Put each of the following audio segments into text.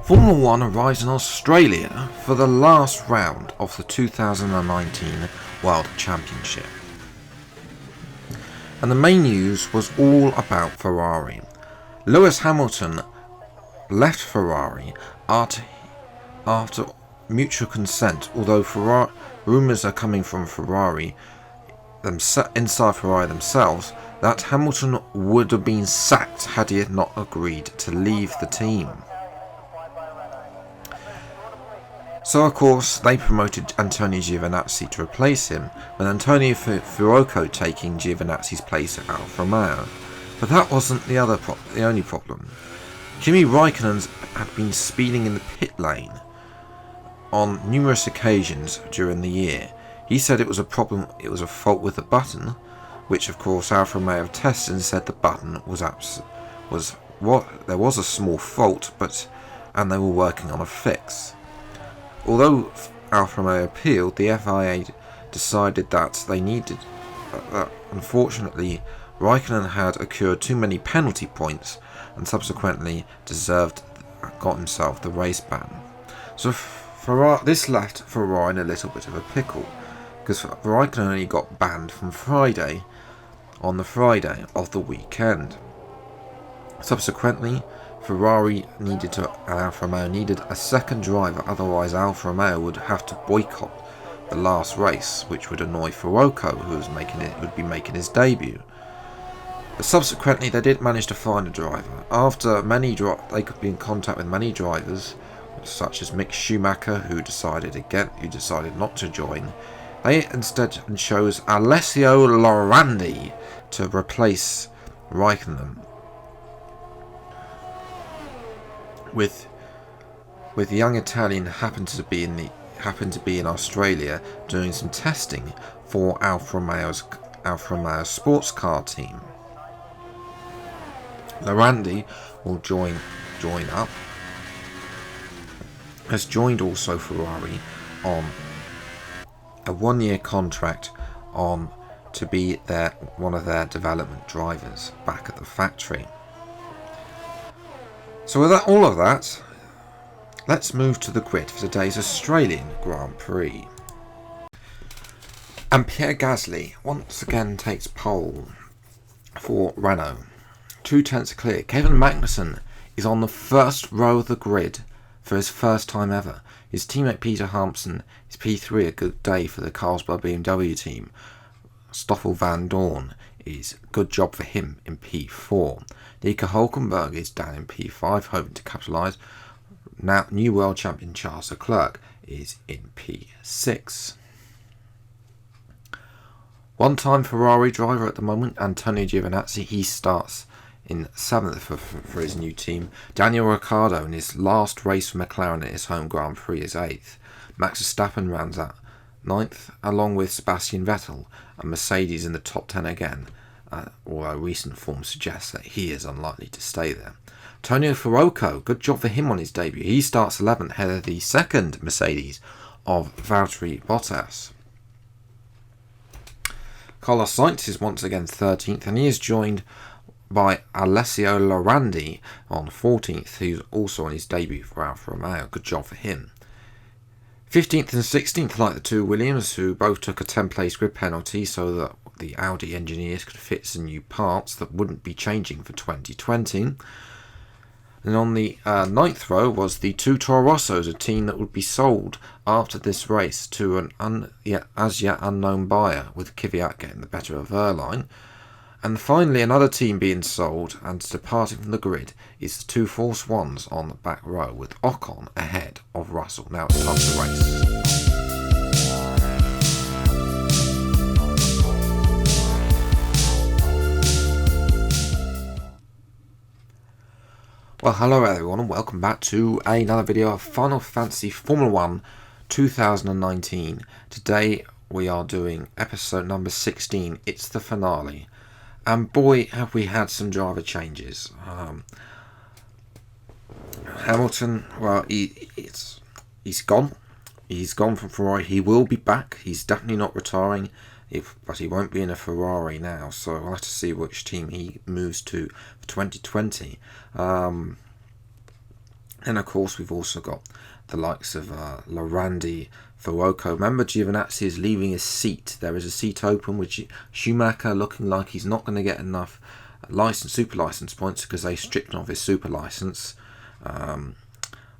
Formula 1 arrives in Australia for the last round of the 2019 World Championship. And the main news was all about Ferrari. Lewis Hamilton left Ferrari after mutual consent, although rumours are coming from Ferrari, inside Ferrari themselves, that Hamilton would have been sacked had he not agreed to leave the team. So of course they promoted Antonio Giovinazzi to replace him, with Antonio Fuoco taking Giovinazzi's place at Alfa Romeo. But that wasn't the only problem. Kimi Raikkonen had been speeding in the pit lane on numerous occasions during the year. He said it was a fault with the button, which of course Alfa Romeo tested and said the button there was a small fault, and they were working on a fix. Although Alfa Romeo appealed, the FIA decided that unfortunately Raikkonen had accrued too many penalty points and subsequently got himself the race ban. So this left Ferrari in a little bit of a pickle, because Raikkonen only got banned from on the Friday of the weekend. Subsequently, Alfa Romeo needed a second driver, otherwise Alfa Romeo would have to boycott the last race, which would annoy Fuoco, who would be making his debut. But subsequently, they did manage to find a driver. After they could be in contact with many drivers, such as Mick Schumacher, who decided not to join. They instead chose Alessio Lorandi to replace Raikkonen, with the young Italian happened to be in Australia doing some testing for Alfa Romeo's sports car team. Lorandi will join up. Has joined also Ferrari on a 1-year contract to be one of their development drivers back at the factory. So with all of that, let's move to the grid for today's Australian Grand Prix. And Pierre Gasly once again takes pole for Renault. 2/10 clear. Kevin Magnussen is on the first row of the grid for his first time ever. His teammate Peter Hampson is P3, a good day for the Carlsberg BMW team. Stoffel van Dorn is good job for him in P4. Nico Hulkenberg is down in P5, hoping to capitalise. Now, new world champion Charles Leclerc is in P6. One-time Ferrari driver at the moment, Antonio Giovinazzi, he starts in 7th for his new team. Daniel Ricciardo in his last race for McLaren at his home Grand Prix is 8th. Max Verstappen rounds out 9th, along with Sebastian Vettel, and Mercedes in the top 10 again, although recent form suggests that he is unlikely to stay there. Antonio Fuoco, good job for him on his debut. He starts 11th, ahead of the second Mercedes of Valtteri Bottas. Carlos Sainz is once again 13th, and he is joined by Alessio Lorandi on 14th, who's also on his debut for Alfa Romeo. Good job for him. 15th and 16th, like the two Williams, who both took a 10-place grid penalty so that the Audi engineers could fit some new parts that wouldn't be changing for 2020. And on the 9th row was the two Toro Rossos, a team that would be sold after this race to an as yet unknown buyer, with Kvyat getting the better of Wehrlein. And finally, another team being sold and departing from the grid is the two Force Ones on the back row, with Ocon ahead of Russell. Now it's time to race. Well, hello everyone, and welcome back to another video of Final Fantasy Formula 1 2019. Today we are doing episode number 16. It's the finale. And boy, have we had some driver changes. Hamilton, well, he's gone. He's gone from Ferrari. He will be back. He's definitely not retiring, but he won't be in a Ferrari now. So we'll have to see which team he moves to for 2020. And of course, we've also got the likes of Lorandi, Fuoco. Remember, Giovinazzi is leaving his seat. There is a seat open with Schumacher looking like he's not going to get enough super license points because they stripped him of his super license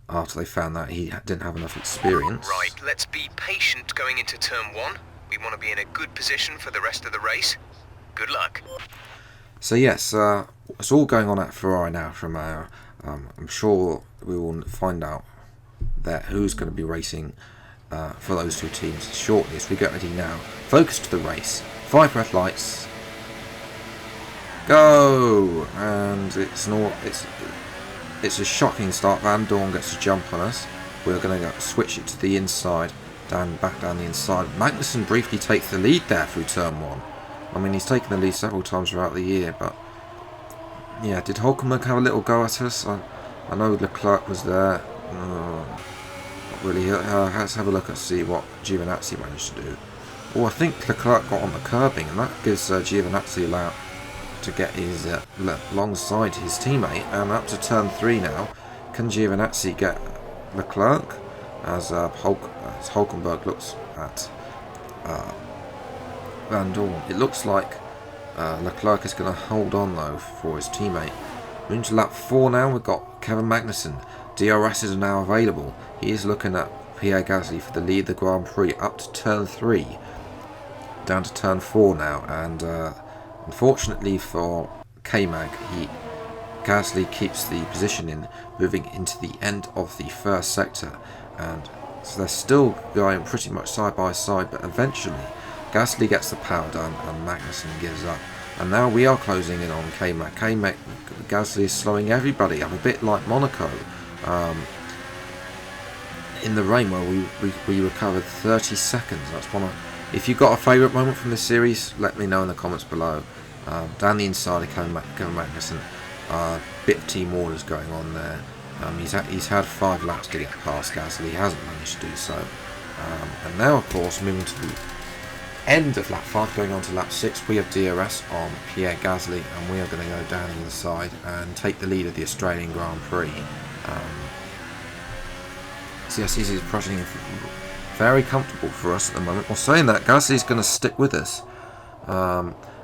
after they found that he didn't have enough experience. Right, let's be patient going into turn 1. We want to be in a good position for the rest of the race. Good luck. So yes, it's all going on at Ferrari now from I'm sure we will find out that who's going to be racing for those two teams shortly as we get ready now. Focus to the race. 5 red lights. Go! And it's a shocking start. Van Dorn gets a jump on us. We're going to switch it to the inside, back down the inside. Magnussen briefly takes the lead there through turn 1. I mean, he's taken the lead several times throughout the year, but yeah, did Hulkenberg have a little go at us? I know Leclerc was there. Not really. Let's have a look and see what Giovinazzi managed to do. Oh, I think Leclerc got on the curbing, and that gives Giovinazzi allowed to get his alongside his teammate. And up to turn 3 now. Can Giovinazzi get Leclerc as Hulkenberg looks at Van Dorn? It looks like Leclerc is going to hold on though for his teammate. Moving to lap 4 now, we've got Kevin Magnussen. DRS is now available. He is looking at Pierre Gasly for the lead of the Grand Prix up to turn 3. Down to turn 4 now, and unfortunately for K-Mag, Gasly keeps the position in, moving into the end of the first sector, and so they're still going pretty much side by side, but eventually Gasly gets the power done and Magnussen gives up. And now we are closing in on K-Mag. Gasly is slowing everybody up, a bit like Monaco in the rain where we recovered 30 seconds. That's one of, if you've got a favourite moment from this series, let me know in the comments below. Down the inside of Kevin Magnussen, bit of team orders going on there. He's had 5 laps to get past Gasly. He hasn't managed to do so. And now, of course, moving to the end of lap 5, going on to lap 6, we have DRS on Pierre Gasly, and we are going to go down the side and take the lead of the Australian Grand Prix. So yes, this is pushing very comfortable for us at the moment. Well, saying that, Gasly is going to stick with us.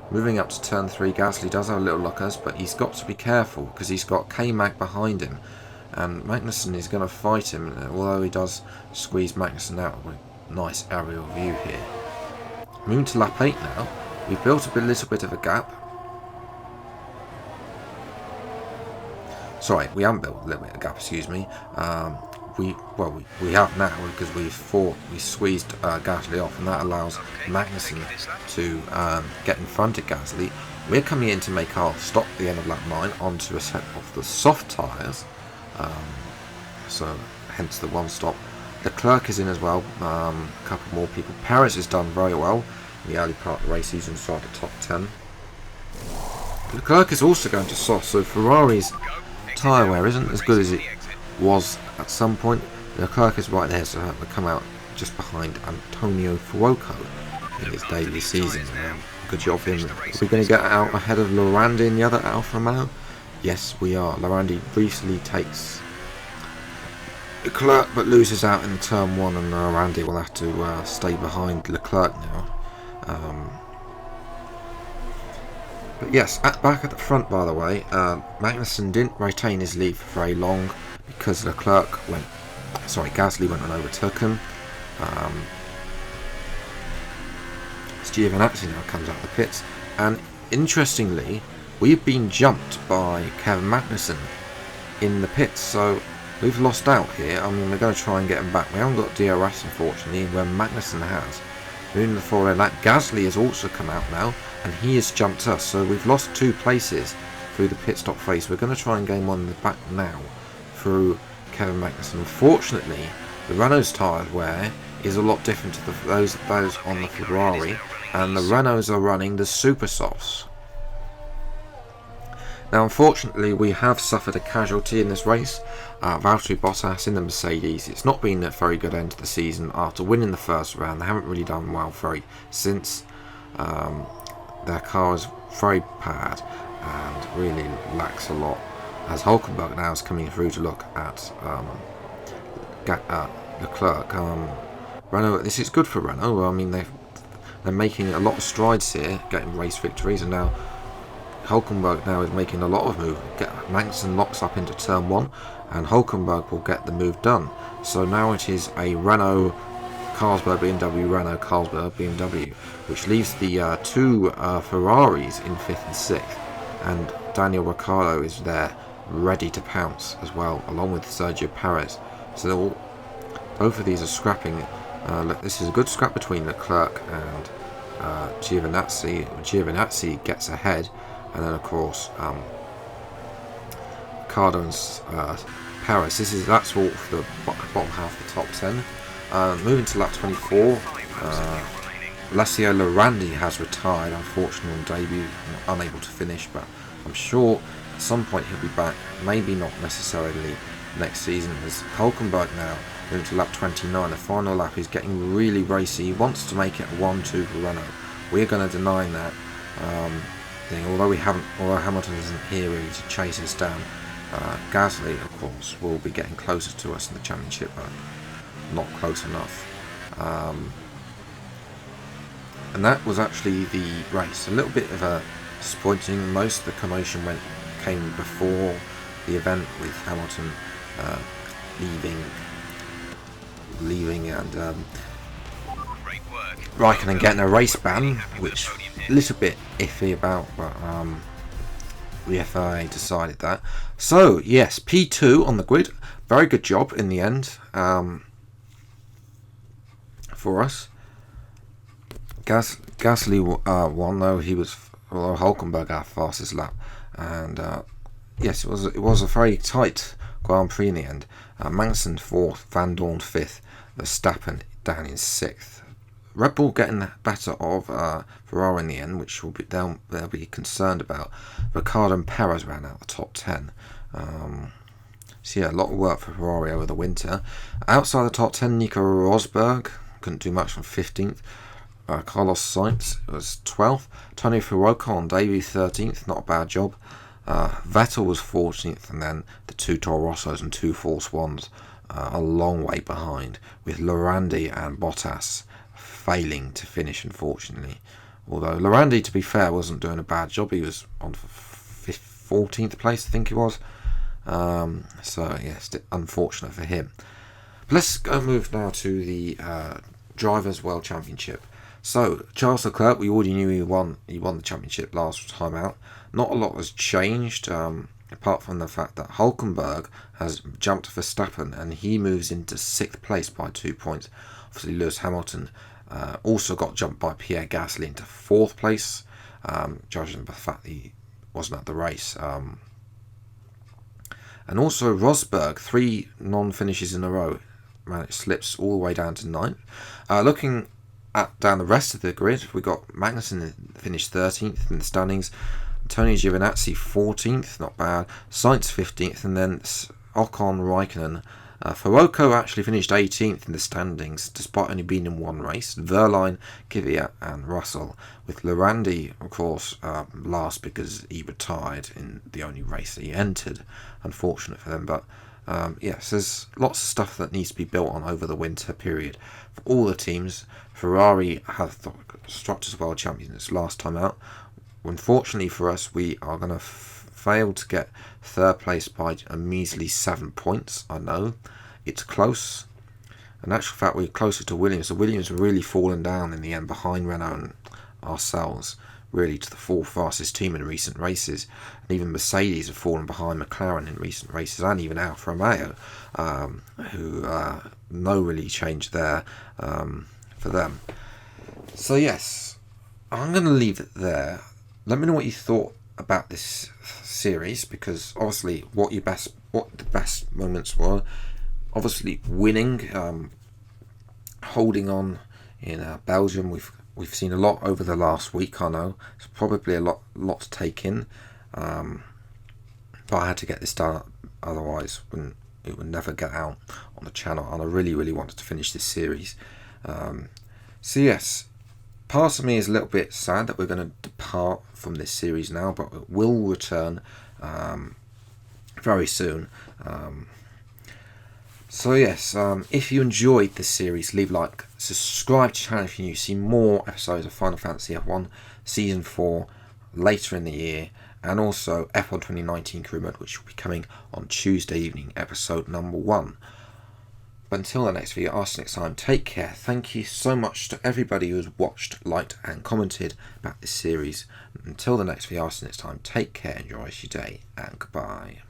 Moving up to turn 3, Gasly does have a little look at us, but he's got to be careful because he's got K-Mag behind him, and Magnussen is going to fight him, although he does squeeze Magnussen out with a nice aerial view here. Moving to lap 8 now, we've built a little bit of a gap. Sorry, we haven't built a little bit of a gap, excuse me. We have now because we squeezed Gasly off, and that allows Magnussen to get in front of Gasly. We're coming in to make our stop at the end of lap 9 onto a set of the soft tyres, so hence the one stop. Leclerc is in as well, a couple more people. Perez has done very well in the early part of the race, he's inside the top 10. Leclerc is also going to soft, so Ferrari's tyre wear isn't as good as it was at some point. Leclerc is right there, so he'll come out just behind Antonio Fuoco in his daily season. Good job for him. Are we going to get out ahead of Lorandi in the other Alfa Romeo? Yes, we are. Lorandi briefly takes Leclerc, but loses out in turn 1, and Lorandi will have to stay behind Leclerc now. But yes, back at the front, by the way, Magnussen didn't retain his lead for very long because Gasly went and overtook him. Giovinazzi now comes out of the pits, and interestingly, we've been jumped by Kevin Magnussen in the pits, so we've lost out here. I mean, we're going to try and get him back. We haven't got DRS, unfortunately, where Magnussen has. Moving the following lap, Gasly has also come out now, and he has jumped us, so we've lost 2 places through the pit stop phase. We're going to try and gain one back now through Kevin Magnussen. Unfortunately, the Renault's tyre wear is a lot different to those on the Ferrari, and the Renaults are running the super softs. Now, unfortunately, we have suffered a casualty in this race. Valtteri Bottas in the Mercedes. It's not been a very good end to the season. After winning the first round, they haven't really done well since. Their car is very bad and really lacks a lot. as Hulkenberg now is coming through to look at Leclerc. Renault, this is good for Renault. I mean, they're making a lot of strides here, getting race victories, and now Hulkenberg now is making a lot of moves. Magnussen locks up into turn 1, and Hulkenberg will get the move done. So now it is a Renault, Carlsberg, BMW, Renault, Carlsberg, BMW, which leaves the two Ferraris in 5th and 6th, and Daniel Ricciardo is there, ready to pounce as well, along with Sergio Perez. So both of these are scrapping. This is a good scrap between Leclerc and Giovinazzi. Giovinazzi gets ahead, and then of course Ricciardo and Perez. That's all for the bottom half of the top 10. Moving to lap 24, Alessio Lorandi has retired, unfortunately on debut, unable to finish, but I'm sure at some point he'll be back, maybe not necessarily next season. As Hulkenberg now moving to lap 29, the final lap is getting really racy. He wants to make it a 1-2 for Renault. We're going to deny that thing, although Hamilton isn't here really to chase us down. Gasly, of course, will be getting closer to us in the championship, but not close enough. And that was actually the race. A little bit of a disappointing. Most of the commotion came before the event, with Hamilton leaving and Raikkonen getting a race ban, which a little bit iffy about, but the FIA decided that. So yes, P2 on the grid. Very good job in the end for us. Gasly won, though Hulkenberg our fastest lap, and yes, it was a very tight Grand Prix in the end. Magnussen 4th, Van Dorn 5th, Verstappen down in 6th. Red Bull getting the better of Ferrari in the end, which they'll be concerned about. Ricciardo and Perez ran out the top 10. So yeah, a lot of work for Ferrari over the winter. Outside the top 10, Nico Rosberg couldn't do much from 15th. Carlos Sainz was 12th. Tony Furuoka on debut 13th, not a bad job. Vettel was 14th, and then the two Toro Rossos and two Force Ones a long way behind, with Lorandi and Bottas failing to finish, unfortunately. Although Lorandi, to be fair, wasn't doing a bad job. He was on 14th place, I think he was. So yes, unfortunate for him. But let's go move now to the Drivers' World Championship. So Charles Leclerc, we already knew he won the championship last time out. Not a lot has changed, apart from the fact that Hulkenberg has jumped Verstappen and he moves into 6th place by 2 points. Obviously Lewis Hamilton also got jumped by Pierre Gasly into 4th place, judging by the fact that he wasn't at the race. And also Rosberg, 3 non-finishes in a row. Man, it slips all the way down to 9th. Looking down the rest of the grid, we got Magnussen finished 13th in the standings, Tony Giovinazzi 14th, not bad, Sainz 15th, and then Ocon, Raikkonen. Furuoka actually finished 18th in the standings, despite only being in one race. Verline, Kvyat, and Russell, with Lorandi, of course, last because he retired in the only race that he entered. Unfortunate for them, but yes, there's lots of stuff that needs to be built on over the winter period for all the teams. Ferrari have struck as world champions last time out. Unfortunately for us, we are going to fail to get 3rd place by a measly 7 points. I know it's close. In actual fact, we're closer to Williams. So Williams really fallen down in the end behind Renault and ourselves, really to the 4th fastest team in recent races. And even Mercedes have fallen behind McLaren in recent races, and even Alfa Romeo, who no really change there for them. So yes, I'm going to leave it there. Let me know what you thought about this series, because obviously what the best moments were. Obviously winning, holding on in Belgium. We've seen a lot over the last week. I know it's probably a lot to take in, but I had to get this done, otherwise it would never get out on the channel, and I really wanted to finish this series. So yes, part of me is a little bit sad that we're going to depart from this series now, but it will return very soon. So yes, if you enjoyed this series, leave a like, subscribe to the channel if you're new to see more episodes of Final Fantasy F1 Season 4 later in the year, and also F1 2019 Career Mode, which will be coming on Tuesday evening, episode number 1. But until the next video, I'll see you next time. Take care. Thank you so much to everybody who has watched, liked and commented about this series. Until the next video, I'll see you next time. Take care, enjoy your day, and goodbye.